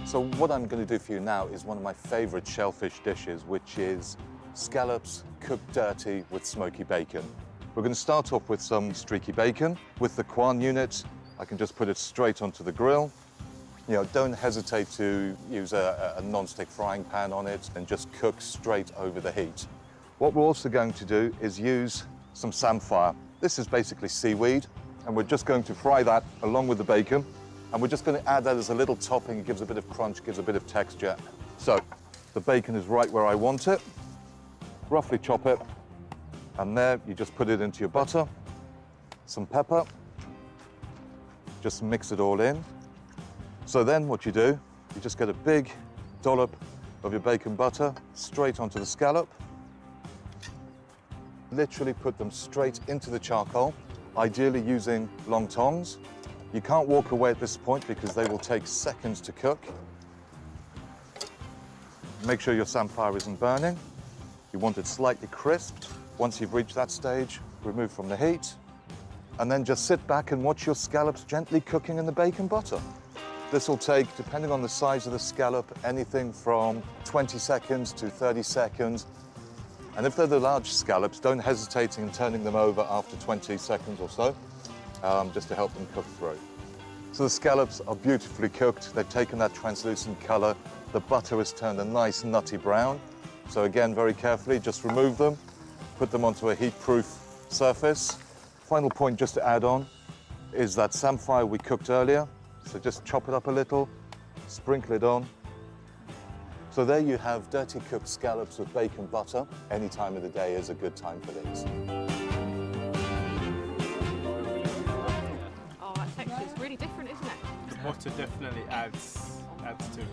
So what I'm going to do for you now is one of my favorite shellfish dishes, which is scallops cooked dirty with smoky bacon. We're going to start off with some streaky bacon. With the Quan unit, I can just put it straight onto the grill. You know, don't hesitate to use a non-stick frying pan on it and just cook straight over the heat. What we're also going to do is use some samphire. This is basically seaweed, and we're just going to fry that along with the bacon. And we're just going to add that as a little topping. It gives a bit of crunch, gives a bit of texture. So the bacon is right where I want it. Roughly chop it. And there, you just put it into your butter, some pepper. Just mix it all in. So then what you do, you just get a big dollop of your bacon butter straight onto the scallop. Literally put them straight into the charcoal, ideally using long tongs. You can't walk away at this point because they will take seconds to cook. Make sure your samphire isn't burning. You want it slightly crisped. Once you've reached that stage, remove from the heat, and then just sit back and watch your scallops gently cooking in the bacon butter. This will take, depending on the size of the scallop, anything from 20 seconds to 30 seconds. And if they're the large scallops, don't hesitate in turning them over after 20 seconds or so. Just to help them cook through. So the scallops are beautifully cooked. They've taken that translucent color. The butter has turned a nice nutty brown. So again, very carefully, just remove them, put them onto a heat-proof surface. Final point just to add on is that samphire we cooked earlier. So just chop it up a little, sprinkle it on. So there you have dirty cooked scallops with bacon butter. Any time of the day is a good time for these. Really different, isn't it? The butter definitely adds to it.